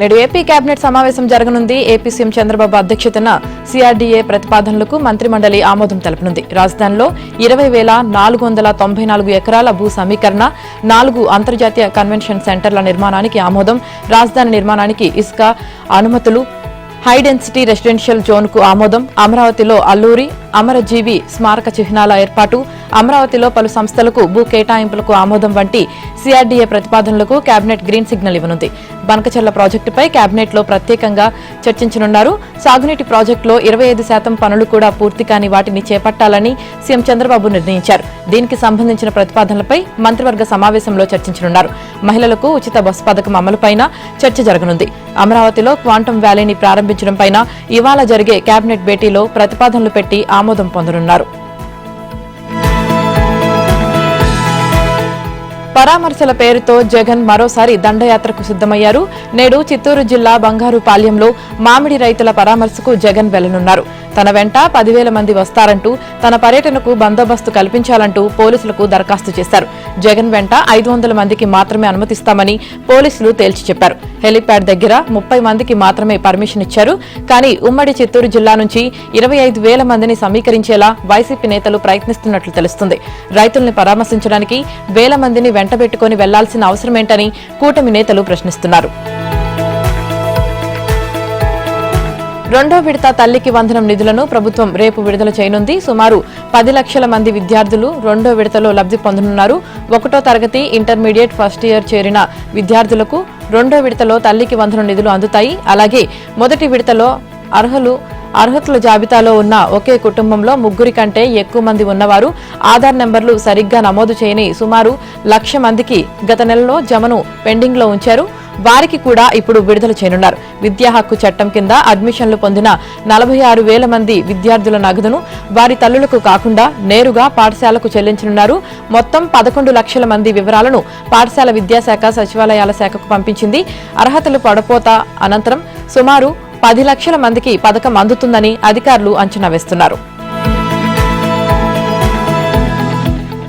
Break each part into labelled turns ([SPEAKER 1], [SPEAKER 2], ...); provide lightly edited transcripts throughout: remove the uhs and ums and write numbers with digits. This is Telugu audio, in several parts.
[SPEAKER 1] నేడు ఏపీ కేబినెట్ సమావేశం జరగనుంది. ఏపీ సీఎం చంద్రబాబు అధ్యక్షతన సిఆర్డీఏ ప్రతిపాదనలకు మంత్రిమండలి ఆమోదం తెలపనుంది. రాజధానిలో 20,494 ఎకరాల భూ సమీకరణ, 4 అంతర్జాతీయ కన్వెన్షన్ సెంటర్ల నిర్మాణానికి ఆమోదం, రాజధాని నిర్మాణానికి ఇసుక అనుమతులు, హై డెన్సిటీ రెసిడెన్షియల్ జోన్ కు ఆమోదం, అమరావతిలో అల్లూరి అమరజీవి స్మారక చిహ్నాల ఏర్పాటు, అమరావతిలో పలు సంస్థలకు భూ కేటాయింపులకు ఆమోదం వంటి సిఆర్డీఏ ప్రతిపాదనలకు కేబినెట్ గ్రీన్ సిగ్నల్ ఇవ్వనుంది. బనకచెర్ల ప్రాజెక్టుపై కేబినెట్లో ప్రత్యేకంగా చర్చించనున్నారు. సాగునీటి ప్రాజెక్టులో 25% పనులు కూడా పూర్తి కాని వాటిని చేపట్టాలని సీఎం చంద్రబాబు నిర్ణయించారు. దీనికి సంబంధించిన ప్రతిపాదనలపై మంత్రివర్గ సమావేశంలో చర్చించనున్నారు. మహిళలకు ఉచిత బస్సు పథకం అమలుపైన చర్చ జరగనుంది. అమరావతిలో క్వాంటం వ్యాలీని ప్రారంభించడంపైన ఇవాళ జరిగే కేబినెట్ భేటీలో ప్రతిపాదనలు పెట్టి ఆమోదం పొందనున్నారు. పరామర్శల పేరుతో జగన్ మరోసారి దండయాత్రకు సిద్దమయ్యారు. నేడు చిత్తూరు జిల్లా బంగారుపాళ్యంలో మామిడి రైతుల పరామర్శకు జగన్ వెళ్లనున్నారు. తన వెంట 10,000 మంది వస్తారంటూ, తన పర్యటనకు బందోబస్తు కల్పించాలంటూ పోలీసులకు దరఖాస్తు చేశారు. జగన్ వెంట 500 మందికి మాత్రమే అనుమతిస్తామని పోలీసులు తేల్చి చెప్పారు. హెలీప్యాడ్ దగ్గర 30 మందికి మాత్రమే పర్మిషన్ ఇచ్చారు. కానీ ఉమ్మడి చిత్తూరు జిల్లా నుంచి 25,000 మందిని సమీకరించేలా వైసీపీ నేతలు ప్రయత్నిస్తున్నట్లు తెలుస్తుంది. రైతుల్ని పరామర్శించడానికి 1,000 మందిని వెంటబెట్టుకుని వెళ్లాల్సిన అవసరమేంటని కూటమి నేతలు ప్రశ్నిస్తున్నారు. రెండో విడత తల్లికి వందనం నిధులను ప్రభుత్వం రేపు విడుదల చేయనుంది. సుమారు 10 లక్షల మంది విద్యార్థులు రెండో విడతలో లబ్ది పొందనున్నారు. 1వ తరగతి, ఇంటర్మీడియట్, ఫస్ట్ ఇయర్ చేరిన విద్యార్థులకు రెండో విడతలో తల్లికి వందనం నిధులు అందుతాయి. అలాగే మొదటి విడతలో అర్హతల జాబితాలో ఉన్న ఒకే కుటుంబంలో 3 కంటే ఎక్కువ మంది ఉన్నవారు ఆధార్ నెంబర్లు సరిగ్గా నమోదు చేయని సుమారు 1,00,000 మందికి గత నెలలో జమను పెండింగ్ లో ఉంచారు. వారికి కూడా ఇప్పుడు విడుదల చేయనున్నారు. విద్యా హక్కు చట్టం కింద అడ్మిషన్లు పొందిన 46,000 మంది విద్యార్థుల నగదును వారి తల్లులకు కాకుండా నేరుగా పాఠశాలకు చెల్లించనున్నారు. మొత్తం 11 లక్షల మంది వివరాలను పాఠశాల విద్యాశాఖ, సచివాలయాల శాఖకు పంపించింది. అర్హతలు పడపోత అనంతరం సుమారు 10 లక్షల మందికి పథకం అందుతుందని అధికారులు అంచనా వేస్తున్నారు.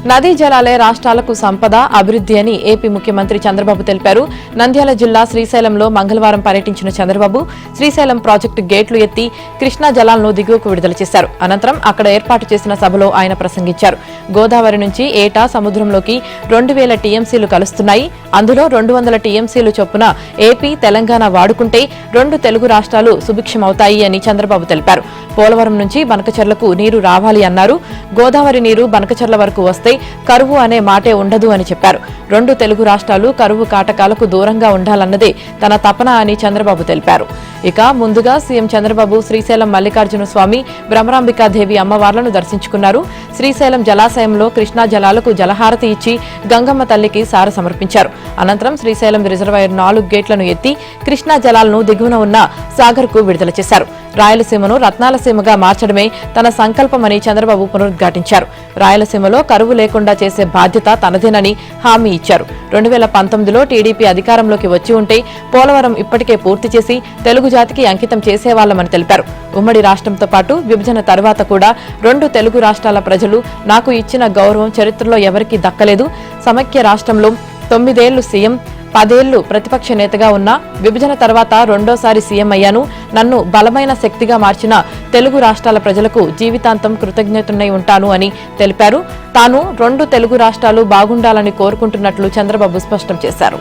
[SPEAKER 1] నదీ జలాలే రాష్ట్రాలకు సంపద, అభివృద్ధి అని ఏపీ ముఖ్యమంత్రి చంద్రబాబు తెలిపారు. నంద్యాల జిల్లా శ్రీశైలంలో మంగళవారం పర్యటించిన చంద్రబాబు శ్రీశైలం ప్రాజెక్టు గేట్లు ఎత్తి కృష్ణా జలాలను దిగువకు విడుదల చేశారు. అనంతరం అక్కడ ఏర్పాటు చేసిన సభలో ఆయన ప్రసంగించారు. గోదావరి నుంచి ఏటా సముద్రంలోకి 2,000 టీఎంసీలు కలుస్తున్నాయి. అందులో 200 టీఎంసీలు చొప్పున ఏపీ, తెలంగాణ వాడుకుంటే 2 తెలుగు రాష్ట్రాలు సుభిక్షమవుతాయి అని చంద్రబాబు తెలిపారు. పోలవరం నుంచి బనకచెర్లకు నీరు రావాలి అన్నారు. గోదావరి నీరు బనకచెర్ల వరకు వస్తే కరువు అనే మాటే ఉండదు అని చెప్పారు. 2 తెలుగు రాష్ట్రాలు కరువు కాటకాలకు దూరంగా ఉండాలన్నదే తన తపన అని చంద్రబాబు తెలిపారు. ఇక ముందుగా సీఎం చంద్రబాబు శ్రీశైలం మల్లికార్జున స్వామి, బ్రహ్మరాంబికాదేవి అమ్మవార్లను దర్శించుకున్నారు. శ్రీశైలం జలాశయంలో కృష్ణా జలాలకు జలహారతి ఇచ్చి గంగమ్మ తల్లికి సార సమర్పించారు. అనంతరం శ్రీశైలం రిజర్వాయర్ 4 గేట్లను ఎత్తి కృష్ణా జలాలను దిగువన ఉన్న సాగర్కు విడుదల చేశారు. రాయలసీమను రత్నాలసీమగా మార్చడమే తన సంకల్పమని చంద్రబాబు పునరుద్ఘాటించారు. రాయలసీమలో కరువు లేకుండా చేసే బాధ్యత తనదేనని హామీ ఇచ్చారు. 2019లో టీడీపీ అధికారంలోకి వచ్చి ఉంటే పోలవరం ఇప్పటికే పూర్తి చేసి తెలుగు జాతికి అంకితం చేసేవాళ్లమని తెలిపారు. ఉమ్మడి రాష్ట్రంతో పాటు విభజన తర్వాత కూడా 2 తెలుగు రాష్ట్రాల ప్రజలు నాకు ఇచ్చిన గౌరవం చరిత్రలో ఎవరికీ దక్కలేదు. సమైక్య రాష్ట్రంలో 9 ఏళ్లు సీఎం, 10 ఏళ్లు ప్రతిపక్ష నేతగా ఉన్నా విభజన తర్వాత రెండోసారి సీఎం అయ్యాను. నన్ను బలమైన శక్తిగా మార్చిన తెలుగు రాష్ట్రాల ప్రజలకు జీవితాంతం కృతజ్ఞతనై ఉంటాను అని తెలిపారు. తాను 2 తెలుగు రాష్ట్రాలు బాగుండాలని కోరుకుంటున్నట్లు చంద్రబాబు స్పష్టం చేశారు.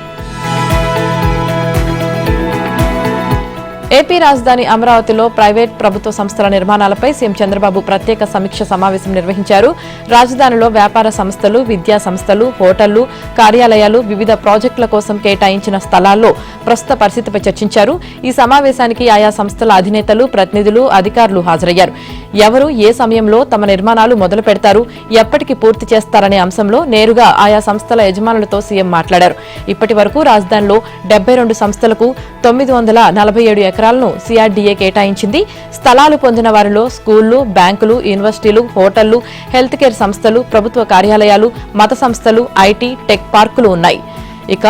[SPEAKER 1] ఏపీ రాజధాని అమరావతిలో ప్రైవేట్, ప్రభుత్వ సంస్థల నిర్మాణాలపై సీఎం చంద్రబాబు ప్రత్యేక సమీక్ష సమావేశం నిర్వహించారు. రాజధానిలో వ్యాపార సంస్థలు, విద్యా సంస్థలు, హోటళ్లు, కార్యాలయాలు, వివిధ ప్రాజెక్టుల కోసం కేటాయించిన స్థలాల్లో ప్రస్తుత పరిస్థితిపై చర్చించారు. ఈ సమావేశానికి ఆయా సంస్థల అధినేతలు, ప్రతినిధులు, అధికారులు హాజరయ్యారు. ఎవరు ఏ సమయంలో తమ నిర్మాణాలు మొదలు పెడతారు, ఎప్పటికి పూర్తి చేస్తారనే అంశంలో నేరుగా ఆయా సంస్థల యజమానులతో సీఎం మాట్లాడారు. ఇప్పటి వరకు రాజధానిలో 72 సంస్థలకు 947 ఎకరాలను సిఆర్డీఏ కేటాయించింది. స్థలాలు పొందిన వారిలో స్కూళ్లు, బ్యాంకులు, యూనివర్సిటీలు, హోటళ్లు, హెల్త్ కేర్ సంస్థలు, ప్రభుత్వ కార్యాలయాలు, మత సంస్థలు, ఐటీ, టెక్ పార్కులు ఉన్నాయి. ఇక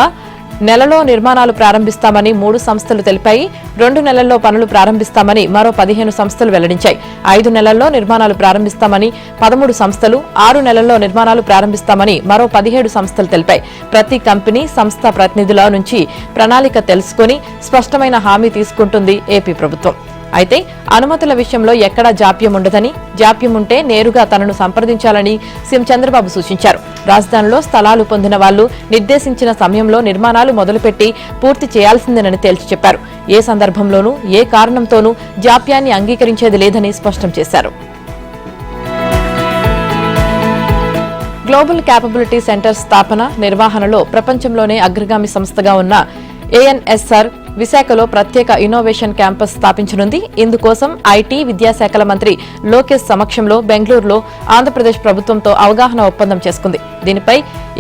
[SPEAKER 1] నెలలో నిర్మాణాలు ప్రారంభిస్తామని 3 సంస్థలు తెలిపాయి. 2 నెలల్లో పనులు ప్రారంభిస్తామని మరో 15 సంస్థలు వెల్లడించాయి. 5 నెలల్లో నిర్మాణాలు ప్రారంభిస్తామని 13 సంస్థలు, 6 నెలల్లో నిర్మాణాలు ప్రారంభిస్తామని మరో 17 సంస్థలు తెలిపాయి. ప్రతి కంపెనీ, సంస్థ ప్రతినిధుల నుంచి ప్రణాళిక తెలుసుకుని స్పష్టమైన హామీ తీసుకుంటుంది ఏపీ ప్రభుత్వం. అయితే అనుమతుల విషయంలో ఎక్కడా జాప్యం ఉండదని, జాప్యం ఉంటే నేరుగా తనను సంప్రదించాలని సీఎం చంద్రబాబు సూచించారు. రాజధానిలో స్థలాలు పొందిన వాళ్లు నిర్దేశించిన సమయంలో నిర్మాణాలు మొదలుపెట్టి పూర్తి చేయాల్సిందేనని తేల్చి చెప్పారు. ఏ సందర్భంలోనూ ఏ కారణంతోనూ జాప్యాన్ని అంగీకరించేది లేదని స్పష్టం చేశారు. గ్లోబల్ క్యాపబిలిటీ సెంటర్ స్థాపన, నిర్వహణలో ప్రపంచంలోనే అగ్రగామి సంస్థగా ఉన్న ఏఎన్ఎస్ఆర్ విశాఖలో ప్రత్యేక ఇన్నోవేషన్ క్యాంపస్ స్థాపించనుంది. ఇందుకోసం ఐటీ, విద్యాశాఖల మంత్రి లోకేష్ సమక్షంలో బెంగళూరులో ఆంధ్రప్రదేశ్ ప్రభుత్వంతో అవగాహన ఒప్పందం చేసుకుంది. దీనిపై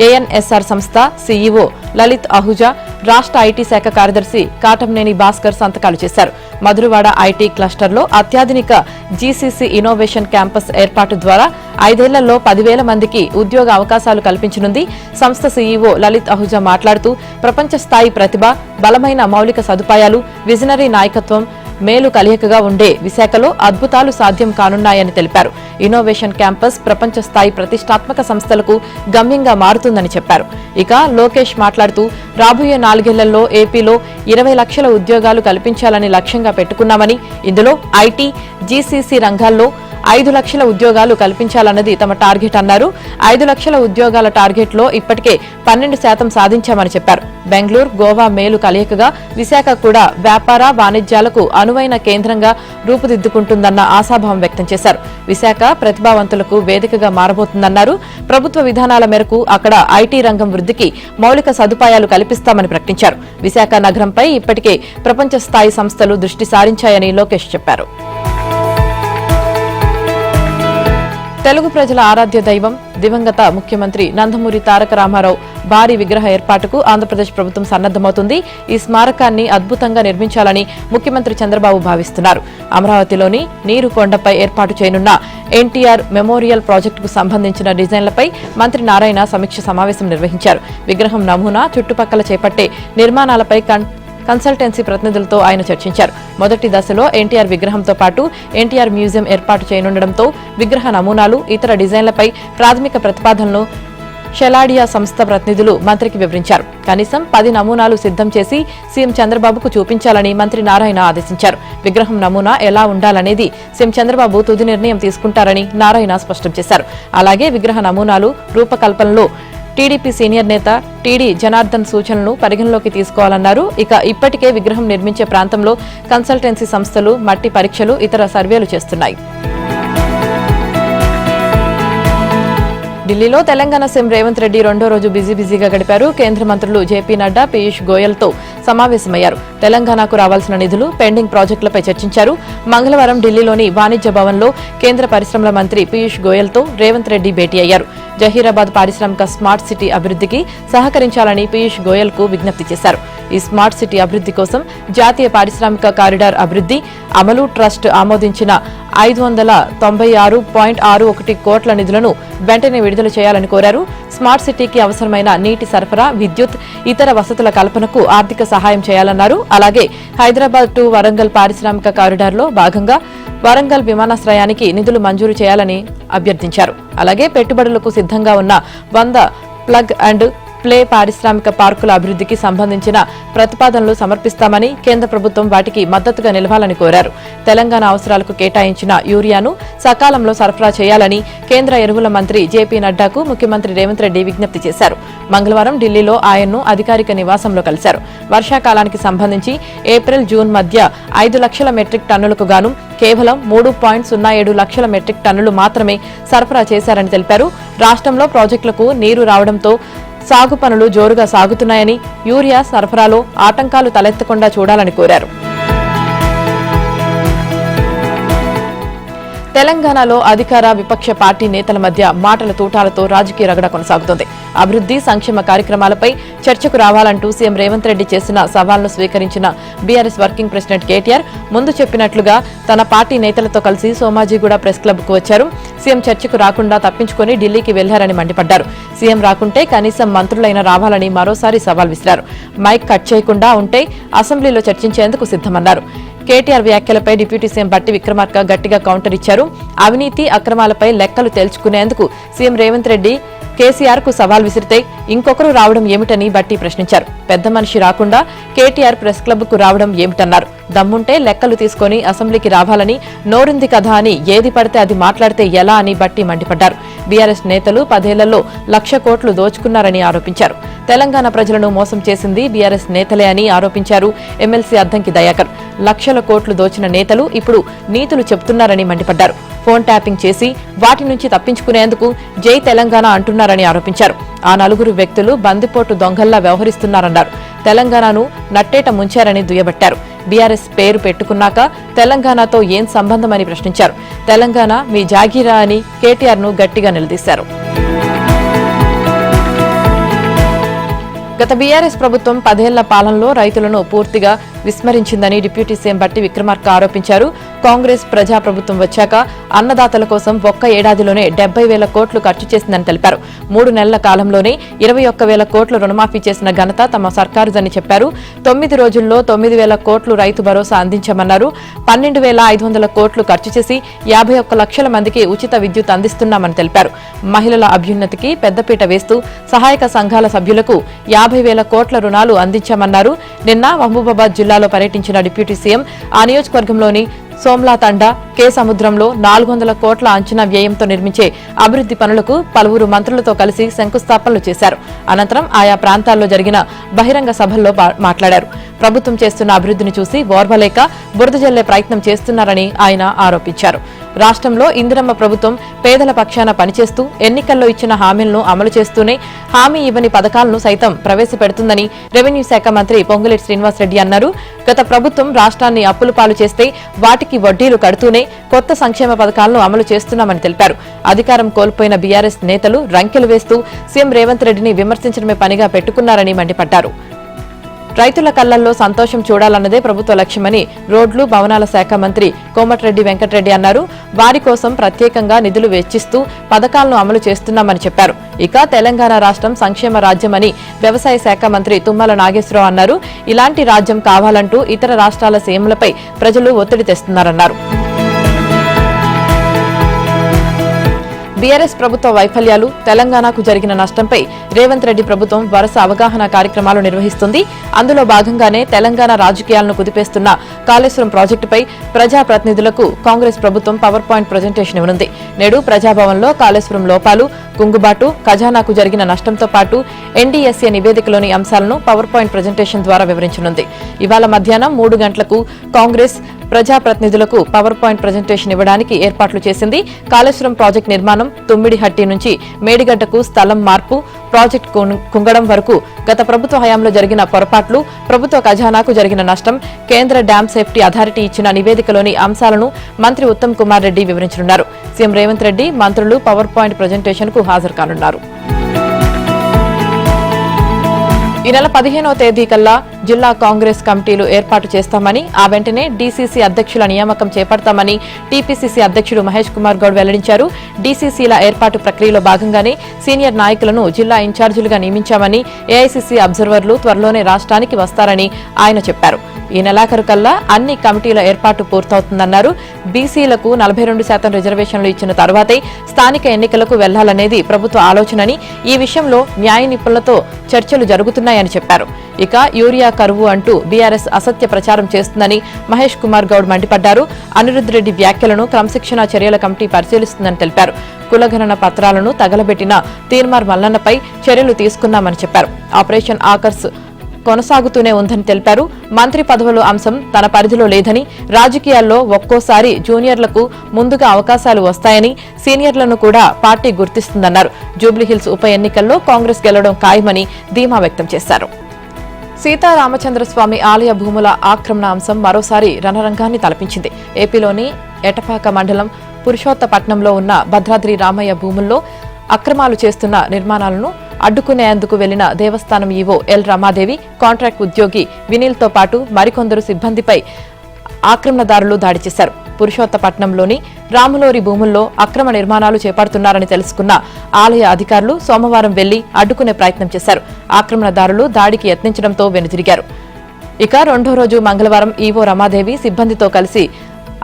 [SPEAKER 1] ఏఎన్ఎస్ఆర్ సంస్థ సీఈఓ లలిత్ అహూజా, రాష్ట్ర ఐటీ శాఖ కార్యదర్శి కాటంనేని భాస్కర్ సంతకాలు చేశారు. మధురవాడ ఐటీ క్లస్టర్లో అత్యాధునిక జీసీసీ ఇన్నోవేషన్ క్యాంపస్ ఏర్పాటు ద్వారా 5 ఏళ్లలో 10,000 మందికి ఉద్యోగ అవకాశాలు కల్పించనుంది. సంస్థ సీఈఓ లలిత్ అహూజా మాట్లాడుతూ ప్రపంచ స్థాయి ప్రతిభ, బలమైన మౌలిక సదుపాయాలు, విజనరీ నాయకత్వం మేలు కలయికగా ఉండే విశాఖలో అద్భుతాలు సాధ్యం కానున్నాయని తెలిపారు. ఇన్నోవేషన్ క్యాంపస్ ప్రపంచ స్థాయి ప్రతిష్టాత్మక సంస్థలకు గమ్యంగా మారుతుందని చెప్పారు. ఇక లోకేష్ మాట్లాడుతూ రాబోయే 4 ఏళ్లలో ఏపీలో 20 లక్షల ఉద్యోగాలు కల్పించాలని లక్ష్యంగా పెట్టుకున్నామని, ఇందులో ఐటీ, జీసీసీ రంగాల్లో 5 లక్షల ఉద్యోగాలు కల్పించాలన్నది తమ టార్గెట్ అన్నారు. 5 లక్షల ఉద్యోగాల టార్గెట్లో ఇప్పటికే 12% సాధించామని చెప్పారు. బెంగళూరు, గోవా మేలు కలయికగా విశాఖ కూడా వ్యాపార, వాణిజ్యాలకు అనువైన కేంద్రంగా రూపుదిద్దుకుంటుందన్న ఆశాభావం వ్యక్తం చేశారు. విశాఖ ప్రతిభావంతులకు వేదికగా మారబోతుందన్నారు. ప్రభుత్వ విధానాల మేరకు అక్కడ ఐటీ రంగం వృద్ధికి మౌలిక సదుపాయాలు కల్పిస్తామని ప్రకటించారు. విశాఖ నగరంపై ఇప్పటికే ప్రపంచ స్థాయి సంస్థలు దృష్టి సారించాయని లోకేష్ చెప్పారు. తెలుగు ప్రజల ఆరాధ్య దైవం దివంగత ముఖ్యమంత్రి నందమూరి తారక రామారావు భారీ విగ్రహ ఏర్పాటుకు ఆంధ్రప్రదేశ్ ప్రభుత్వం సన్నద్దమవుతుంది. ఈ స్మారకాన్ని అద్భుతంగా నిర్మించాలని ముఖ్యమంత్రి చంద్రబాబు భావిస్తున్నారు. అమరావతిలోని నీరు కొండపై ఏర్పాటు చేయనున్న ఎన్టీఆర్ మెమోరియల్ ప్రాజెక్టుకు సంబంధించిన డిజైన్లపై మంత్రి నారాయణ సమీక్ష సమావేశం నిర్వహించారు. విగ్రహం నమూనా, చుట్టుపక్కల చేపట్టే నిర్మాణాలపై కన్సల్టెన్సీ ప్రతినిధులతో ఆయన చర్చించారు. మొదటి దశలో ఎన్టీఆర్ విగ్రహంతో పాటు ఎన్టీఆర్ మ్యూజియం ఏర్పాటు చేయనుండటంతో విగ్రహ నమూనాలు, ఇతర డిజైన్లపై ప్రాథమిక ప్రతిపాదనలు షెలాడియా సంస్థ ప్రతినిధులు మంత్రికి వివరించారు. కనీసం 10 నమూనాలు సిద్ధం చేసి సీఎం చంద్రబాబుకు చూపించాలని మంత్రి నారాయణ ఆదేశించారు. విగ్రహం నమూనా ఎలా ఉండాలనేది సీఎం చంద్రబాబు తుది నిర్ణయం తీసుకుంటారని నారాయణ స్పష్టం చేశారు. అలాగే విగ్రహ నమూనాలు రూపకల్పనలో టీడీపీ సీనియర్ నేత టీడీ జనార్దన్ సూచనలను పరిగణలోకి తీసుకోవాలన్నారు. ఇక ఇప్పటికే విగ్రహం నిర్మించే ప్రాంతంలో కన్సల్టెన్సీ సంస్థలు మట్టి పరీక్షలు, ఇతర సర్వేలు చేస్తున్నాయి. ఢిల్లీలో తెలంగాణ సీఎం రేవంత్ రెడ్డి 2వ రోజు బిజీగా గడిపారు. కేంద్ర మంత్రులు జేపీ నడ్డా, పీయూష్ గోయల్తో సమావేశమయ్యారు. తెలంగాణకు రావాల్సిన నిధులు, పెండింగ్ ప్రాజెక్టులపై చర్చించారు. మంగళవారం ఢిల్లీలోని వాణిజ్య భవన్లో కేంద్ర పరిశ్రమల మంత్రి పీయూష్ గోయల్తో రేవంత్ రెడ్డి భేటీ అయ్యారు. జహీరాబాద్ పారిశ్రామిక స్మార్ట్ సిటీ అభివృద్ధికి సహకరించాలని పీయూష్ గోయల్కు విజ్ఞప్తి చేశారు. ఈ స్మార్ట్ సిటీ అభివృద్ధి కోసం జాతీయ పారిశ్రామిక కారిడార్ అభివృద్ధి, అమలు ట్రస్ట్ ఆమోదించిన 596.61 కోట్ల నిధులను వెంటనే విడుదల చేయాలని కోరారు. స్మార్ట్ సిటీకి అవసరమైన నీటి సరఫరా, విద్యుత్, ఇతర వసతుల కల్పనకు ఆర్థిక సహాయం చేయాలన్నారు. అలాగే హైదరాబాద్ టు వరంగల్ పారిశ్రామిక కారిడార్లో భాగంగా వరంగల్ విమానాశ్రయానికి నిధులు మంజూరు చేయాలని అభ్యర్థించారు. అలాగే పెట్టుబడులకు సిద్ధంగా ఉన్న 100 ప్లగ్ అండ్ ప్లే పారిశ్రామిక పార్కుల అభివృద్ధికి సంబంధించిన ప్రతిపాదనలు సమర్పిస్తామని, కేంద్ర ప్రభుత్వం వాటికి మద్దతుగా నిలవాలని కోరారు. తెలంగాణ అవసరాలకు కేటాయించిన యూరియాను సకాలంలో సరఫరా చేయాలని కేంద్ర ఎరువుల మంత్రి జేపీ నడ్డాకు ముఖ్యమంత్రి రేవంత్ రెడ్డి విజ్ఞప్తి చేశారు. మంగళవారం ఢిల్లీలో ఆయన్ను అధికారిక నివాసంలో కలిశారు. వర్షాకాలానికి సంబంధించి ఏప్రిల్, జూన్ మధ్య 5 లక్షల మెట్రిక్ టన్నులకు గాను కేవలం 3.07 లక్షల మెట్రిక్ టన్నులు మాత్రమే సరఫరా చేశారని తెలిపారు. రాష్ట్రంలో ప్రాజెక్టులకు నీరు రావడంతో సాగు పనులు జోరుగా సాగుతున్నాయని, యూరియా సరఫరాలో ఆటంకాలు తలెత్తకుండా చూడాలని కోరారు. తెలంగాణలో అధికార విపక్ష పార్టీ నేతల మధ్య మాటల తూటాలతో రాజకీయ రగడ కొనసాగుతోంది. అభివృద్ధి సంక్షేమ కార్యక్రమాలపై చర్చకు రావాలంటూ సీఎం రేవంత్ రెడ్డి చేసిన సవాల్ను స్వీకరించిన బీఆర్ఎస్ వర్కింగ్ ప్రెసిడెంట్ కేటీఆర్ ముందు చెప్పినట్లుగా తన పార్టీ నేతలతో కలిసి సోమాజిగూడ ప్రెస్ క్లబ్ కు వచ్చారు. సీఎం చర్చకు రాకుండా తప్పించుకుని ఢిల్లీకి వెళ్లారని మండిపడ్డారు. సీఎం రాకుంటే కనీసం మంత్రులైనా రావాలని మరోసారి సవాల్ విసిరారు. మైక్ కట్ చేయకుండా ఉంటే అసెంబ్లీలో చర్చించేందుకు సిద్దమన్నారు. కేటీఆర్ వ్యాఖ్యలపై డిప్యూటీ సీఎం బట్టి విక్రమార్క గట్టిగా కౌంటర్ ఇచ్చారు. అవినీతి అక్రమాలపై లెక్కలు తేల్చుకునేందుకు సీఎం రేవంత్ రెడ్డి కేసీఆర్ కు సవాల్ విసిరితే ఇంకొకరు రావడం ఏమిటని బట్టి ప్రశ్నించారు. పెద్ద మనిషి రాకుండా కేటీఆర్ ప్రెస్ క్లబ్ కు రావడం ఏమిటన్నారు. దమ్ముంటే లెక్కలు తీసుకుని అసెంబ్లీకి రావాలని నోరుంది కదా అని ఏది పడితే అది మాట్లాడితే ఎలా అని బట్టి మండిపడ్డారు. బీఆర్ఎస్ నేతలు 10 ఏళ్లలో 1,00,000 కోట్లు దోచుకున్నారని ఆరోపించారు. తెలంగాణ ప్రజలను మోసం చేసింది బీఆర్ఎస్ నేతలే అని ఆరోపించారు ఎమ్మెల్సీ అద్దంకి దయాకర్. 1,00,000 కోట్లు దోచిన నేతలు ఇప్పుడు నీతులు చెబుతున్నారని మండిపడ్డారు. ఫోన్ ట్యాపింగ్ చేసి వాటి నుంచి తప్పించుకునేందుకు జై తెలంగాణ అంటున్నారని ఆరోపించారు. ఆ 4 వ్యక్తులు బందిపోటు దొంగల్లా వ్యవహరిస్తున్నారన్నారు. తెలంగాణను నట్టేట ముంచారని దుయ్యబట్టారు. బీఆర్ఎస్ పేరు పెట్టుకున్నాక తెలంగాణతో ఏం సంబంధమని ప్రశ్నించారు. తెలంగాణ మీ జాగీరా అని కేటీఆర్ ను గట్టిగా నిలదీశారు. గత బీఆర్ఎస్ ప్రభుత్వం 10 ఏళ్ల పాలనలో రైతులను పూర్తిగా విస్మరించిందని డిప్యూటీ సీఎం బట్టి విక్రమార్క ఆరోపించారు. కాంగ్రెస్ ప్రజాప్రభుత్వం వచ్చాక అన్నదాతల కోసం ఒక్క ఏడాదిలోనే 70,000 కోట్లు ఖర్చు చేసిందని తెలిపారు. 3 నెలల కాలంలోనే 21,000 కోట్లు రుణమాఫీ చేసిన ఘనత తమ సర్కారుదని చెప్పారు. 9 రోజుల్లో 9,000 కోట్లు రైతు భరోసా అందించామన్నారు. 12,500 కోట్లు ఖర్చు చేసి 51 లక్షల మందికి ఉచిత విద్యుత్ అందిస్తున్నామని తెలిపారు. మహిళల అభ్యున్నతికి పెద్దపీట వేస్తూ సహాయక సంఘాల సభ్యులకు 50,000 కోట్ల రుణాలు అందించామన్నారు. నిన్న మహబూబాబాద్ జిల్లాలో పర్యటించిన డిప్యూటీ సీఎం ఆ నియోజకవర్గంలోని సోమ్లాతండ కే సముద్రంలో 400 కోట్ల అంచనా వ్యయంతో నిర్మించే అభివృద్ధి పనులకు పలువురు మంత్రులతో కలిసి శంకుస్థాపనలు చేశారు. అనంతరం ఆయా ప్రాంతాల్లో జరిగిన బహిరంగ సభల్లో మాట్లాడారు. ప్రభుత్వం చేస్తున్న అభివృద్ధిని చూసి ఓర్వలేక బురద జల్లే ప్రయత్నం చేస్తున్నారని ఆయన ఆరోపించారు. రాష్ట్రంలో ఇందిరమ్మ ప్రభుత్వం పేదల పక్షాన పనిచేస్తూ ఎన్నికల్లో ఇచ్చిన హామీలను అమలు చేస్తూనే హామీ ఇవ్వని పథకాలను సైతం ప్రవేశపెడుతుందని రెవెన్యూ శాఖ మంత్రి పొంగులేటి శ్రీనివాసరెడ్డి అన్నారు. గత ప్రభుత్వం రాష్ట్రాన్ని అప్పుల పాలు చేస్తే వాటికి వడ్డీలు కడుతూనే కొత్త సంక్షేమ పథకాలను అమలు చేస్తున్నామని తెలిపారు. అధికారం కోల్పోయిన బీఆర్ఎస్ నేతలు రంకెలు వేస్తూ సీఎం రేవంత్ రెడ్డిని విమర్శించడమే పనిగా పెట్టుకున్నారని మండిపడ్డారు. రైతుల కళ్లల్లో సంతోషం చూడాలన్నదే ప్రభుత్వ లక్ష్యమని రోడ్లు భవనాల శాఖ మంత్రి కోమటిరెడ్డి వెంకటరెడ్డి అన్నారు. వారి కోసం ప్రత్యేకంగా నిధులు వెచ్చిస్తూ పథకాలను అమలు చేస్తున్నామని చెప్పారు. ఇక తెలంగాణ రాష్ట్రం సంక్షేమ రాజ్యమని వ్యవసాయ శాఖ మంత్రి తుమ్మల నాగేశ్వరరావు అన్నారు. ఇలాంటి రాజ్యం కావాలంటూ ఇతర రాష్ట్రాల సీఎంలపై ప్రజలు ఒత్తిడి తెస్తున్నారన్నారు. బీఆర్ఎస్ ప్రభుత్వ వైఫల్యాలు, తెలంగాణకు జరిగిన నష్టంపై రేవంత్ రెడ్డి ప్రభుత్వం వరుస అవగాహన కార్యక్రమాలు నిర్వహిస్తుంది. అందులో భాగంగానే తెలంగాణ రాజకీయాలను కుదిపేస్తున్న కాళేశ్వరం ప్రాజెక్టుపై ప్రజాప్రతినిధులకు కాంగ్రెస్ ప్రభుత్వం పవర్ పాయింట్ ప్రజెంటేషన్ ఇవ్వనుంది. నేడు ప్రజాభవన్లో కాళేశ్వరం లోపాలు, కుంగుబాటు, ఖజానాకు జరిగిన నష్టంతో పాటు ఎన్డీఎస్ఏ నివేదికలోని అంశాలను పవర్ పాయింట్ ప్రజెంటేషన్ ద్వారా వివరించనుంది. ఇవాళ మధ్యాహ్నం 3 గంటలకు కాంగ్రెస్ ప్రజాప్రతినిధులకు పవర్ పాయింట్ ప్రజెంటేషన్ ఇవ్వడానికి ఏర్పాట్లు చేసింది. కాళేశ్వరం ప్రాజెక్టు నిర్మాణం తుమ్మిడిహట్టి నుంచి మేడిగడ్డకు స్థలం మార్పు, ప్రాజెక్టు కుంగడం వరకు గత ప్రభుత్వ హయాంలో జరిగిన పొరపాట్లు, ప్రభుత్వ ఖజానాకు జరిగిన నష్టం, కేంద్ర డ్యామ్ సేఫ్టీ అథారిటీ ఇచ్చిన నివేదికలోని అంశాలను మంత్రి ఉత్తమ్ కుమార్ రెడ్డి వివరించనున్నారు. సీఎం రేవంత్ రెడ్డి, మంత్రులు పవర్ పాయింట్ ప్రజెంటేషన్ కు హాజరు కానున్నారు. ఈ నెల 15వ తేదీ కల్లా జిల్లా కాంగ్రెస్ కమిటీలు ఏర్పాటు చేస్తామని, ఆ వెంటనే డీసీసీ అధ్యక్షుల నియామకం చేపడతామని టీపీసీసీ అధ్యక్షుడు మహేష్ కుమార్ గౌడ్ వెల్లడించారు. డీసీసీల ఏర్పాటు ప్రక్రియలో భాగంగానే సీనియర్ నాయకులను జిల్లా ఇన్ఛార్జీలుగా నియమించామని, ఏఐసీసీ అబ్జర్వర్లు త్వరలోనే రాష్ట్రానికి వస్తారని ఆయన చెప్పారు. ఈ నెలాఖరు కల్లా అన్ని కమిటీల ఏర్పాటు పూర్తవుతుందన్నారు. బీసీలకు 42% రిజర్వేషన్లు ఇచ్చిన తర్వాతే స్థానిక ఎన్నికలకు వెళ్లాలనేది ప్రభుత్వ ఆలోచనని, ఈ విషయంలో న్యాయ నిపుణులతో చర్చలు జరుగుతున్నాయని చెప్పారు. ఇక యూరియా కరువు అంటూ బీఆర్ఎస్ అసత్య ప్రచారం చేస్తుందని మహేష్ కుమార్ గౌడ్ మండిపడ్డారు. అనిరుద్ రెడ్డి వ్యాఖ్యలను క్రమశిక్షణా చర్యల కమిటీ పరిశీలిస్తుందని తెలిపారు. కులగణన పత్రాలను తగలబెట్టిన తీర్మార్ మల్లన్నపై చర్యలు తీసుకున్నామని చెప్పారు. ఆపరేషన్ ఆకర్ష్ కొనసాగుతూనే ఉందని తెలిపారు. మంత్రి పదవుల అంశం తన పరిధిలో లేదని, రాజకీయాల్లో ఒక్కోసారి జూనియర్లకు ముందుగా అవకాశాలు వస్తాయని, సీనియర్లను కూడా పార్టీ గుర్తిస్తుందన్నారు. జూబ్లీహిల్స్ ఉప ఎన్నికల్లో కాంగ్రెస్ గెలవడం ఖాయమని ధీమా వ్యక్తం చేశారు. సీతారామచంద్రస్వామి ఆలయ భూముల ఆక్రమణ అంశం మరోసారి రణరంగాన్ని తలపించింది. ఏపీలోని ఎటపాక మండలం పురుషోత్తపట్నంలో ఉన్న భద్రాద్రి రామయ్య భూముల్లో అక్రమాలు చేస్తున్న నిర్మాణాలను అడ్డుకునేందుకు వెళ్లిన దేవస్థానం ఈవో ఎల్ రమాదేవి, కాంట్రాక్ట్ ఉద్యోగి వినీల్తో పాటు మరికొందరు సిబ్బందిపై ఆక్రమణదారులు దాడి చేశారు. పురుషోత్తపట్నంలోని రాములోరి భూముల్లో అక్రమ నిర్మాణాలు చేపడుతున్నారని తెలుసుకున్న ఆలయ అధికారులు సోమవారం వెళ్లి అడ్డుకునే ప్రయత్నం చేశారు. ఆక్రమణదారులు దాడికి యత్నించడంతో వెనుదిరిగారు. ఇక రెండో రోజు మంగళవారం ఈవో రమాదేవి సిబ్బందితో కలిసి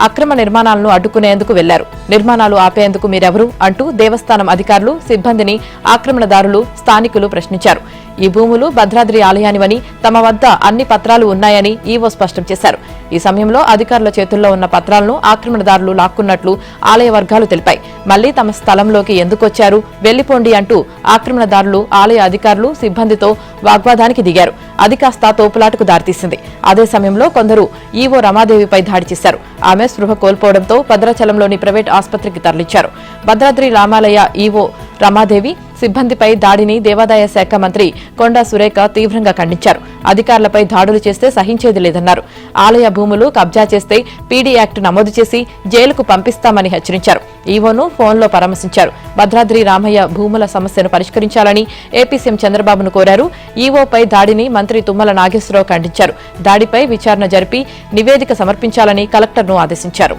[SPEAKER 1] అక్రమ నిర్మాణాలను అడ్డుకునేందుకు వెళ్లారు. నిర్మాణాలు ఆపేందుకు మీరెవరు అంటూ దేవస్థానం అధికారులు, సిబ్బందిని ఆక్రమణదారులు, స్థానికులు ప్రశ్నించారు. ఈ భూములు భద్రాద్రి ఆలయానివని, తమ వద్ద అన్ని పత్రాలు ఉన్నాయని ఈవో స్పష్టం చేశారు. ఈ సమయంలో అధికారుల చేతుల్లో ఉన్న పత్రాలను ఆక్రమణదారులు లాక్కున్నట్లు ఆలయ వర్గాలు తెలిపాయి. మళ్లీ తమ స్థలంలోకి ఎందుకొచ్చారు, వెళ్లిపోండి అంటూ ఆక్రమణదారులు ఆలయ అధికారులు, సిబ్బందితో వాగ్వాదానికి దిగారు. అది కాస్త తోపులాటకు దారితీసింది. అదే సమయంలో కొందరు ఈవో రమాదేవిపై దాడి చేశారు. ఆమె స్పృహ కోల్పోవడంతో భద్రాచలంలోని ప్రైవేట్ ఆసుపత్రికి తరలించారు. భద్రాద్రి రామాలయ ఈవో రమాదేవి సిబ్బందిపై దాడిని దేవాదాయ శాఖ మంత్రి కొండా సురేఖ తీవ్రంగా ఖండించారు. అధికారులపై దాడులు చేస్తే సహించేది లేదన్నారు. ఆలయ భూములు కబ్జా చేస్తే పీడీ యాక్ట్ నమోదు చేసి జైలుకు పంపిస్తామని హెచ్చరించారు. ఈవోను ఫోన్లో పరామర్శించారు. భద్రాద్రి రామయ్య భూముల సమస్యను పరిష్కరించాలని ఏపీ సీఎం చంద్రబాబును కోరారు. ఈవోపై దాడిని మంత్రి తుమ్మల నాగేశ్వరరావు ఖండించారు. దాడిపై విచారణ జరిపి నివేదిక సమర్పించాలని కలెక్టర్ను ఆదేశించారు.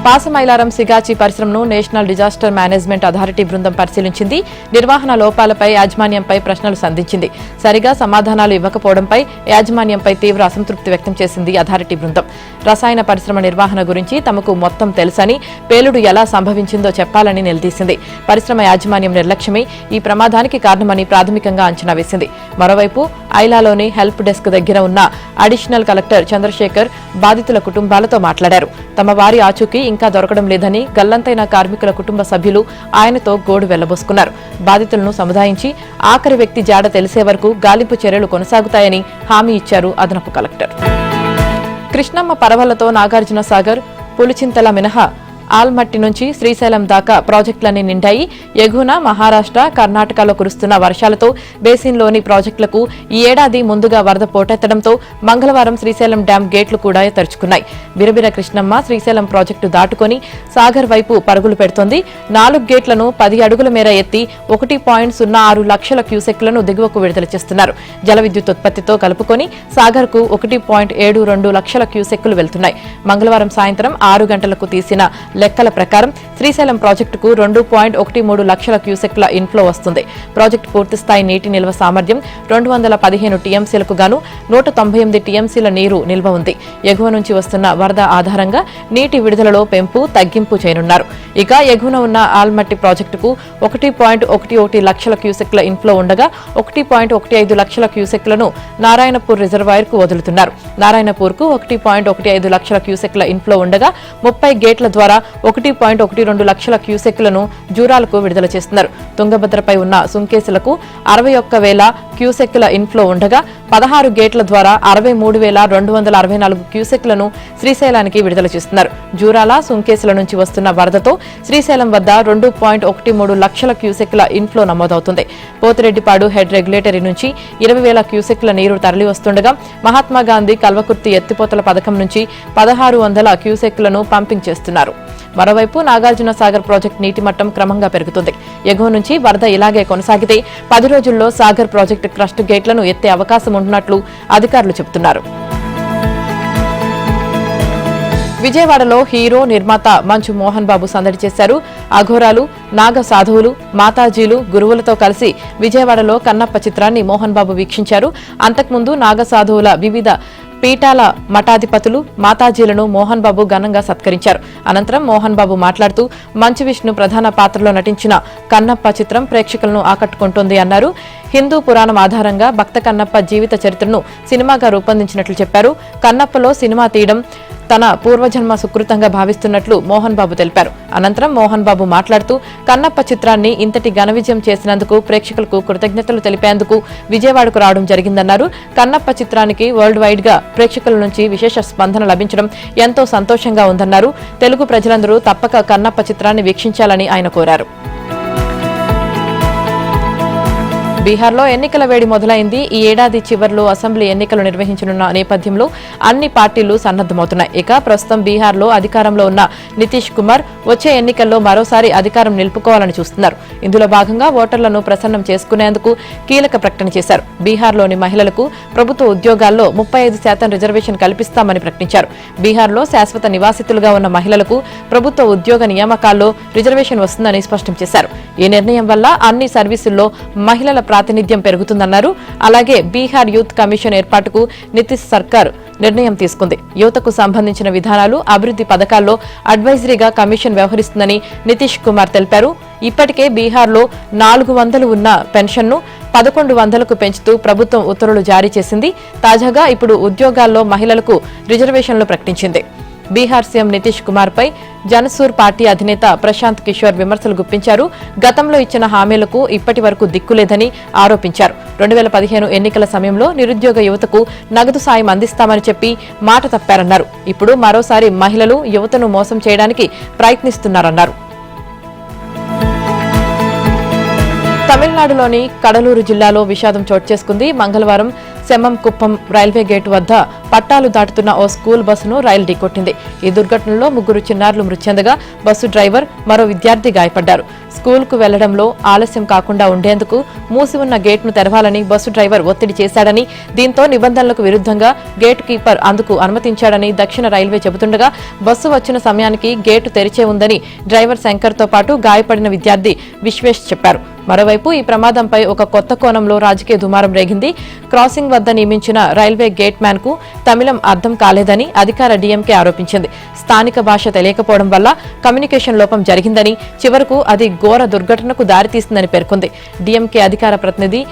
[SPEAKER 1] పాసమైలారం సిగాచి పరిశ్రమను నేషనల్ డిజాస్టర్ మేనేజ్మెంట్ అథారిటీ బృందం పరిశీలించింది. నిర్వహణ లోపాలపై యాజమాన్యంపై ప్రశ్నలు సంధించింది. సరిగా సమాధానాలు ఇవ్వకపోవడంపై యాజమాన్యంపై తీవ్ర అసంతృప్తి వ్యక్తం చేసింది అథారిటీ బృందం. రసాయన పరిశ్రమ నిర్వహణ గురించి తమకు మొత్తం తెలుసని, పేలుడు ఎలా సంభవించిందో చెప్పాలని నిలదీసింది. పరిశ్రమ యాజమాన్యం నిర్లక్ష్యమే ఈ ప్రమాదానికి కారణమని ప్రాథమికంగా అంచనా వేసింది. మరోవైపు ఐలాలోని హెల్ప్ డెస్క్ దగ్గర ఉన్న అడిషనల్ కలెక్టర్ చంద్రశేఖర్ బాధితుల కుటుంబాలతో మాట్లాడారు. తమ వారి ఆచూకీ ఇంకా దొరకడం లేదని గల్లంతైన కార్మికుల కుటుంబ సభ్యులు ఆయనతో గోడు వెళ్లబోసుకున్నారు. బాధితులను సముదాయించి ఆఖరి వ్యక్తి జాడ తెలిసే వరకు గాలింపు చర్యలు కొనసాగుతాయని హామీ ఇచ్చారు అదనపు కలెక్టర్. కృష్ణమ్మ పరవళ్లతో నాగార్జున సాగర్, పులిచింతల మినహా ఆల్మట్టి నుంచి శ్రీశైలం దాకా ప్రాజెక్టులన్నీ నిండాయి. ఎగువన మహారాష్ట్ర, కర్ణాటకలో కురుస్తున్న వర్షాలతో బేసిన్లోని ప్రాజెక్టులకు ఈ ఏడాది ముందుగా వరద పోటెత్తడంతో మంగళవారం శ్రీశైలం డ్యాం గేట్లు కూడా తెరుచుకున్నాయి. బిరబిర కృష్ణమ్మ శ్రీశైలం ప్రాజెక్టు దాటుకుని సాగర్ వైపు పరుగులు పెడుతోంది. 4 గేట్లను 10 అడుగుల మేర ఎత్తి 1.06 లక్షల క్యూసెక్లను దిగువకు విడుదల చేస్తున్నారు. జల విద్యుత్ ఉత్పత్తితో కలుపుకొని సాగర్కు 1.72 లక్షల క్యూసెక్కులు వెళ్తున్నాయి. మంగళవారం సాయంత్రం 6 గంటలకు తీసిన లెక్కల ప్రకారం శ్రీశైలం ప్రాజెక్టుకు 2.13 లక్షల క్యూసెక్ల ఇన్ఫ్లో వస్తుంది. ప్రాజెక్టు పూర్తిస్థాయి నీటి నిల్వ సామర్థ్యం 215 టీఎంసీలకు గాను 198 టీఎంసీల నీరు నిల్వ ఉంది. ఎగువ నుంచి వస్తున్న వరద ఆధారంగా నీటి విడుదలలో పెంపు, తగ్గింపు చేయనున్నారు. ఇక ఎగువన ఉన్న ఆల్మట్టి ప్రాజెక్టుకు 1.11 లక్షల క్యూసెక్ల ఇన్ఫ్లో ఉండగా 1.15 లక్షల క్యూసెక్లను నారాయణపూర్ రిజర్వాయర్కు వదులుతున్నారు. నారాయణపూర్కు 1.15 లక్షల క్యూసెక్ల ఇన్ఫ్లో ఉండగా 30 గేట్ల ద్వారా 1.12 లక్షల క్యూసెక్లను జూరాలకు విడుదల చేస్తున్నారు. తుంగభద్రపై ఉన్న సుంకేసులకు 61,000 క్యూసెక్ల ఇన్ఫ్లో ఉండగా 16 గేట్ల ద్వారా 63,264 క్యూసెక్లను శ్రీశైలానికి విడుదల చేస్తున్నారు. జూరాల, సుంకేసుల నుంచి వస్తున్న వరదతో శ్రీశైలం వద్ద 2.13 లక్షల క్యూసెక్ల ఇన్ఫ్లో నమోదవుతుంది. పోతిరెడ్డిపాడు హెడ్ రెగ్యులేటరీ నుంచి 20,000 క్యూసెక్ల నీరు తరలి వస్తుండగా మహాత్మాగాంధీ కల్వకుర్తి ఎత్తిపోతల పథకం నుంచి 1,600 క్యూసెక్లను పంపింగ్ చేస్తున్నారు. మరోవైపు నాగార్జున సాగర్ ప్రాజెక్టు నీటి మట్టం క్రమంగా పెరుగుతుంది. ఎగువ నుంచి వరద ఇలాగే కొనసాగితే 10 రోజుల్లో సాగర్ ప్రాజెక్టు క్రస్ట్ గేట్లను ఎత్తే అవకాశం ఉంటున్నట్లు అధికారులు చెబుతున్నారు. విజయవాడలో హీరో, నిర్మాత మంచు మోహన్ బాబు సందడి చేశారు. అఘోరాలు, నాగ సాధువులు, మాతాజీలు, గురువులతో కలిసి విజయవాడలో కన్నప్ప చిత్రాన్ని మోహన్ బాబు వీక్షించారు. అంతకుముందు నాగ సాధువుల వివిధ పీఠాల మఠాధిపతులు, మాతాజీలను మోహన్ బాబు ఘనంగా సత్కరించారు. అనంతరం మోహన్ బాబు మాట్లాడుతూ మంచు విష్ణు ప్రధాన పాత్రలో నటించిన కన్నప్ప చిత్రం ప్రేక్షకులను ఆకట్టుకుంటోంది అన్నారు. హిందూ పురాణం ఆధారంగా భక్త కన్నప్ప జీవిత చరిత్రను సినిమాగా రూపొందించినట్లు చెప్పారు. కన్నప్పలో సినిమా తీయడం తన పూర్వజన్మ సుకృతంగా భావిస్తున్నట్లు మోహన్ బాబు తెలిపారు. అనంతరం మోహన్ బాబు మాట్లాడుతూ కన్నప్ప చిత్రాన్ని ఇంతటి ఘన విజయం చేసినందుకు ప్రేక్షకులకు కృతజ్ఞతలు తెలిపేందుకు విజయవాడకు రావడం జరిగిందన్నారు. కన్నప్ప చిత్రానికి వరల్డ్ వైడ్ గా ప్రేక్షకుల నుంచి విశేష స్పందన లభించడం ఎంతో సంతోషంగా ఉందన్నారు. తెలుగు ప్రజలందరూ తప్పక కన్నప్ప చిత్రాన్ని వీక్షించాలని ఆయన కోరారు. బీహార్లో ఎన్నికల వేడి మొదలైంది. ఈ ఏడాది చివర్లో అసెంబ్లీ ఎన్నికలు నిర్వహించనున్న నేపథ్యంలో అన్ని పార్టీలు సన్నద్దమవుతున్నాయి. ఇక ప్రస్తుతం బీహార్లో అధికారంలో ఉన్న నితీష్ కుమార్ వచ్చే ఎన్నికల్లో మరోసారి అధికారం నిలుపుకోవాలని చూస్తున్నారు. ఇందులో భాగంగా ఓటర్లను ప్రసన్నం చేసుకునేందుకు కీలక ప్రకటన చేశారు. బీహార్లోని మహిళలకు ప్రభుత్వ ఉద్యోగాల్లో 35% రిజర్వేషన్ కల్పిస్తామని ప్రకటించారు. బీహార్లో శాశ్వత నివాసితులుగా ఉన్న మహిళలకు ప్రభుత్వ ఉద్యోగ నియామకాల్లో రిజర్వేషన్ వస్తుందని స్పష్టం చేశారు. ఈ నిర్ణయం వల్ల అన్ని సర్వీసుల్లో మహిళల ప్రాతినిధ్యం పెరుగుతుందన్నారు. అలాగే బీహార్ యూత్ కమిషన్ ఏర్పాటుకు నితీష్ సర్కార్ నిర్ణయం తీసుకుంది. యువతకు సంబంధించిన విధానాలు, అభివృద్ధి పథకాల్లో అడ్వైజరీగా కమిషన్ వ్యవహరిస్తుందని నితీష్ కుమార్ తెలిపారు. ఇప్పటికే బీహార్లో 400 ఉన్న పెన్షన్ను 1100కు పెంచుతూ ప్రభుత్వం ఉత్తర్వులు జారీ చేసింది. తాజాగా ఇప్పుడు ఉద్యోగాల్లో మహిళలకు రిజర్వేషన్లు ప్రకటించింది. బీహార్ సీఎం నితీష్ కుమార్ పై జనసూర్ పార్టీ అధినేత ప్రశాంత్ కిషోర్ విమర్శలు గుప్పించారు. గతంలో ఇచ్చిన హామీలకు ఇప్పటి వరకు దిక్కులేదని ఆరోపించారు. 2015 ఎన్నికల సమయంలో నిరుద్యోగ యువతకు నగదు సాయం అందిస్తామని చెప్పి మాట తప్పారన్నారు. ఇప్పుడు మరోసారి మహిళలు యువతను మోసం చేయడానికి ప్రయత్నిస్తున్నారన్నారు. తమిళనాడులోని కడలూరు జిల్లాలో విషాదం చోటు చేసుకుంది. మంగళవారం సెమ్మం కుప్పం రైల్వే గేటు వద్ద పట్టాలు దాటుతున్న ఓ స్కూల్ బస్సును రైలు ఢీకొట్టింది. ఈ దుర్ఘటనలో 3 చిన్నారులు మృతి చెందగా బస్సు డ్రైవర్, మరో విద్యార్థి గాయపడ్డారు. స్కూల్కు వెళ్లడంలో ఆలస్యం కాకుండా ఉండేందుకు మూసి ఉన్న గేట్ను తెరవాలని బస్సు డ్రైవర్ ఒత్తిడి చేశాడని, దీంతో నిబంధనలకు విరుద్ధంగా గేటు కీపర్ అందుకు అనుమతించాడని దక్షిణ రైల్వే చెబుతుండగా బస్సు వచ్చిన సమయానికి గేటు తెరిచే ఉందని డ్రైవర్ శంకర్తో పాటు గాయపడిన విద్యార్థి విశ్వేష్ చెప్పారు. మరోవైపు ఈ ప్రమాదంపై ఒక కొత్త కోణంలో రాజకీయ దుమారం రేగింది. క్రాసింగ్ వద్ద నియమించిన రైల్వే గేట్ మ్యాన్ కు తమిళం అర్థం కాలేదని అధికార డీఎంకే ఆరోపించింది. స్థానిక భాష తెలియకపోవడం వల్ల కమ్యూనికేషన్ లోపం జరిగిందని, చివరకు అది ఘోర దుర్ఘటనకు దారితీస్తుందని పేర్కొంది. డీఎంకే అధికార ప్రతినిధి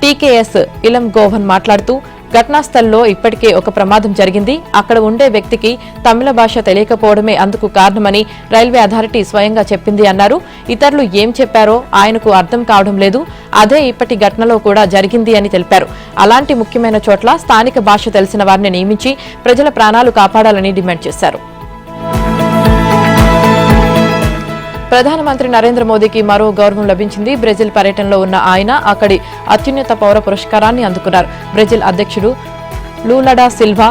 [SPEAKER 1] టీకేఎస్ ఇలం గోవన్ మాట్లాడుతూ, ఘటనా స్థలంలో ఇప్పటికే ఒక ప్రమాదం జరిగింది. అక్కడ ఉండే వ్యక్తికి తమిళ భాష తెలియకపోవడమే అందుకు కారణమని రైల్వే అథారిటీ స్వయంగా చెప్పింది అన్నారు. ఇతరులు ఏం చెప్పారో ఆయనకు అర్థం కావడం లేదు. అదే ఇప్పటి ఘటనలో కూడా జరిగింది అని తెలిపారు. అలాంటి ముఖ్యమైన చోట్ల స్థానిక భాష తెలిసిన వారిని నియమించి ప్రజల ప్రాణాలు కాపాడాలని డిమాండ్ చేశారు. ప్రధానమంత్రి నరేంద్ర మోదీకి మరో గౌరవం లభించింది. బ్రెజిల్ పర్యటనలో ఉన్న ఆయన అక్కడి అత్యున్నత పౌర పురస్కారాన్ని అందుకున్నారు. బ్రెజిల్ అధ్యక్షుడు Lula Silva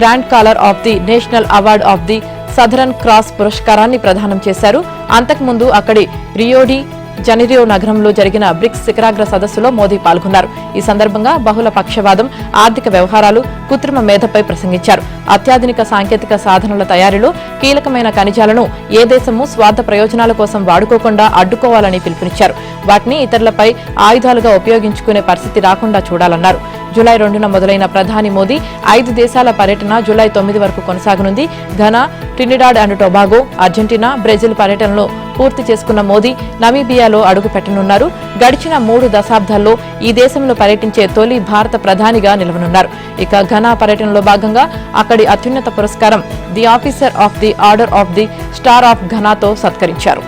[SPEAKER 1] grand caller of the national award of the southern cross పురస్కారాన్ని ప్రదానం చేశారు. అంతకుముందు అక్కడి రియోడి జనీరో నగరంలో జరిగిన బ్రిక్స్ శిఖరాగ్ర సదస్సులో మోదీ పాల్గొన్నారు. ఈ సందర్భంగా బహుళ పక్షవాదం, ఆర్థిక వ్యవహారాలు, కృత్రిమ మేధపై ప్రసంగించారు. అత్యాధునిక సాంకేతిక సాధనాల తయారీలో కీలకమైన ఖనిజాలను ఏ దేశమూ స్వార్థ ప్రయోజనాల కోసం వాడుకోకుండా అడ్డుకోవాలని పిలుపునిచ్చారు. వాటిని ఇతరులపై ఆయుధాలుగా ఉపయోగించుకునే పరిస్థితి రాకుండా చూడాలన్నారు. జూలై 2న మొదలైన ప్రధాని మోదీ 5 దేశాల పర్యటన జూలై 9 వరకు కొనసాగనుంది. Ghana, Trinidad and Tobago, Argentina, Brazil పర్యటనలో పూర్తి చేసుకున్న మోదీ నమీబియాలో అడుగు పెట్టనున్నారు. గడిచిన 3 దశాబ్దాల్లో ఈ దేశంలో పర్యటించే తొలి భారత ప్రధానిగా నిలవనున్నారు. ఇక ఘనా పర్యటనలో భాగంగా అక్కడి అత్యున్నత పురస్కారం the officer of the order of the star of ఘనాతో సత్కరించారు.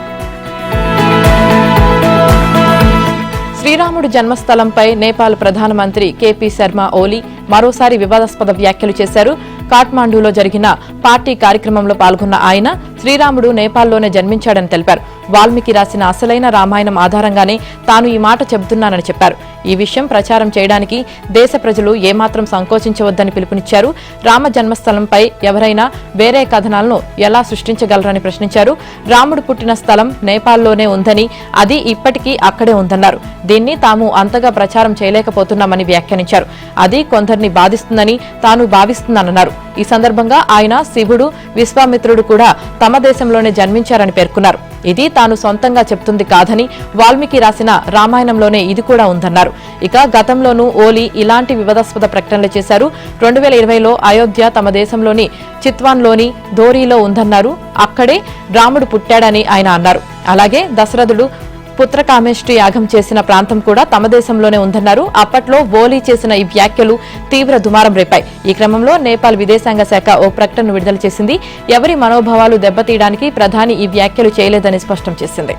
[SPEAKER 1] శ్రీరాముడు జన్మస్థలంపై నేపాల్ ప్రధానమంత్రి కేపీ శర్మ ఓలీ మరోసారి వివాదాస్పద వ్యాఖ్యలు చేశారు. కాఠ్మాండూలో జరిగిన పార్టీ కార్యక్రమంలో పాల్గొన్న ఆయన శ్రీరాముడు నేపాల్లోనే జన్మించాడని తెలిపారు. వాల్మీకి రాసిన అసలైన రామాయణం ఆధారంగానే తాను ఈ మాట చెబుతున్నానని చెప్పారు. ఈ విషయం ప్రచారం చేయడానికి దేశ ప్రజలు ఏమాత్రం సంకోచించవద్దని పిలుపునిచ్చారు. రామ జన్మస్థలంపై ఎవరైనా వేరే కథనాలను ఎలా సృష్టించగలరని ప్రశ్నించారు. రాముడు పుట్టిన స్థలం నేపాల్లోనే ఉందని, అది ఇప్పటికీ అక్కడే ఉందన్నారు. దీన్ని తాము అంతగా ప్రచారం చేయలేకపోతున్నామని వ్యాఖ్యానించారు. అది కొందరిని బాధిస్తుందని తాను భావిస్తున్నానన్నారు. ఈ సందర్భంగా ఆయన శివుడు, విశ్వామిత్రుడు కూడా తమ దేశంలోనే జన్మించారని పేర్కొన్నారు. ఇది తాను సొంతంగా చెప్తుంది కాదని, వాల్మీకి రాసిన రామాయణంలోనే ఇది కూడా ఉందన్నారు. ఇక గతంలోనూ ఓలీ ఇలాంటి వివాదాస్పద ప్రకటనలు చేశారు. 2020లో అయోధ్య తమ దేశంలోని చిత్వాన్లోని ధోరీలో ఉందన్నారు. అక్కడే రాముడు పుట్టాడని ఆయన అన్నారు. అలాగే దశరథుడు పుత్రకామేష్టి యాగం చేసిన ప్రాంతం కూడా తమ దేశంలోనే ఉందన్నారు. అప్పట్లో ఓలీ చేసిన ఈ వ్యాఖ్యలు తీవ్ర దుమారం రేపాయి. ఈ క్రమంలో నేపాల్ విదేశాంగ శాఖ ఓ ప్రకటనను విడుదల చేసింది. ఎవరి మనోభావాలు దెబ్బతీయడానికి ప్రధాని ఈ వ్యాఖ్యలు చేయలేదని స్పష్టం చేసింది.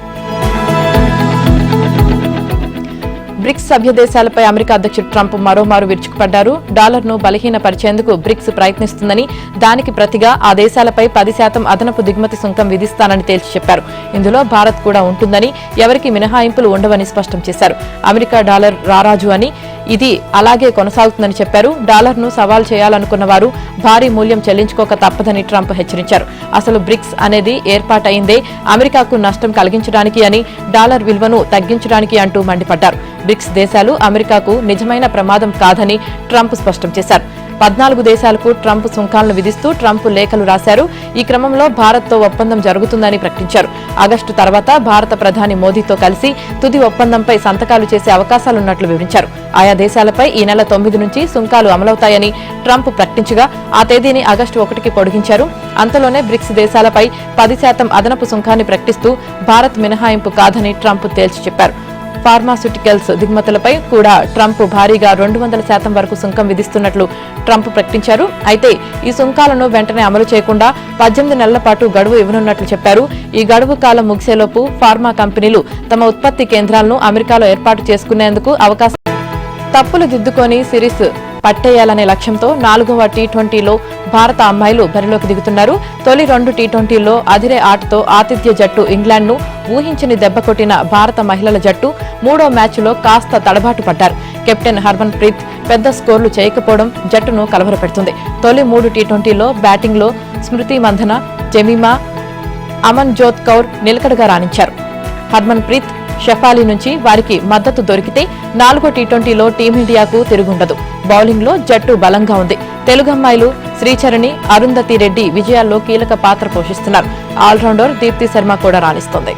[SPEAKER 1] బ్రిక్స్ సభ్య దేశాలపై అమెరికా అధ్యక్షుడు ట్రంప్ మరోమారు విరుచుకుపడ్డారు. డాలర్ను బలహీనపరిచేందుకు బ్రిక్స్ ప్రయత్నిస్తుందని, దానికి ప్రతిగా ఆ దేశాలపై 10% అదనపు దిగుమతి సుంకం విధిస్తానని తేల్చి చెప్పారు. ఇందులో భారత్ కూడా ఉంటుందని, ఎవరికి మినహాయింపులు ఉండవని స్పష్టం చేశారు. అమెరికా డాలర్ రారాజు అని, ఇది అలాగే కొనసాగుతుందని చెప్పారు. డాలర్ను సవాల్ చేయాలనుకున్న వారు భారీ మూల్యం చెల్లించుకోక తప్పదని ట్రంప్ హెచ్చరించారు. అసలు బ్రిక్స్ అనేది ఏర్పాటైందే అమెరికాకు నష్టం కలిగించడానికి అని, డాలర్ విలువను తగ్గించడానికి అంటూ మండిపడ్డారు. బ్రిక్స్ దేశాలు అమెరికాకు నిజమైన ప్రమాదం కాదని ట్రంప్ స్పష్టం చేశారు. 14 దేశాలకు ట్రంప్ సుంకాలను విధిస్తూ ట్రంప్ లేఖలు రాశారు. ఈ క్రమంలో భారత్తో ఒప్పందం జరుగుతుందని ప్రకటించారు. ఆగస్టు తర్వాత భారత ప్రధాని మోదీతో కలిసి తుది ఒప్పందంపై సంతకాలు చేసే అవకాశాలున్నట్లు వివరించారు. ఆయా దేశాలపై ఈ నెల 9 నుంచి సుంకాలు అమలవుతాయని ట్రంప్ ప్రకటించగా ఆ తేదీని ఆగస్టు 1కి పొడిగించారు. అంతలోనే బ్రిక్స్ దేశాలపై 10% అదనపు సుంకాన్ని ప్రకటిస్తూ భారత్ మినహాయింపు కాదని ట్రంప్ తేల్చి చెప్పారు. ఫార్మాస్యూటికల్స్ దిగుమతులపై కూడా ట్రంప్ భారీగా 200% వరకు సుంకం విధిస్తున్నట్లు ట్రంప్ ప్రకటించారు. అయితే ఈ సుంకాలను వెంటనే అమలు చేయకుండా 18 నెలల పాటు గడువు ఇవ్వనున్నట్లు చెప్పారు. ఈ గడువు కాలం ముగిసేలోపు ఫార్మా కంపెనీలు తమ ఉత్పత్తి కేంద్రాలను అమెరికాలో ఏర్పాటు చేసుకునేందుకు అవకాశం. తప్పులు దిద్దుకొని సిరీస్ పట్టేయాలనే లక్ష్యంతో 4వ టీ20లో భారత అమ్మాయిలు బరిలోకి దిగుతున్నారు. తొలి 2 టీ20ల్లో అదిరే ఆటతో ఆతిథ్య జట్టు ఇంగ్లాండ్ను ఊహించని దెబ్బ కొట్టిన భారత మహిళల జట్టు 3వ మ్యాచ్లో కాస్త తడబాటు పడ్డారు. కెప్టెన్ హర్మన్ ప్రీత్ పెద్ద స్కోర్లు చేయకపోవడం జట్టును కలవరపెడుతుంది. తొలి 3 టీ20ల్లో బ్యాటింగ్లో స్మృతి మంధన, జెమిమా, అమన్జోత్ కౌర్ నిలకడగా రాణించారు. హర్మన్ ప్రీత్, షఫాలి నుంచి వారికి మద్దతు దొరికితే 4వ టీ20లో టీమిండియాకు తిరుగుండదు. బౌలింగ్లో జట్టు బలంగా ఉంది. తెలుగమ్మాయిలు శ్రీచరణి, అరుంధతి రెడ్డి విజయాల్లో కీలక పాత్ర పోషిస్తున్నారు. ఆల్రౌండర్ దీప్తి శర్మ కూడా రాణిస్తోంది.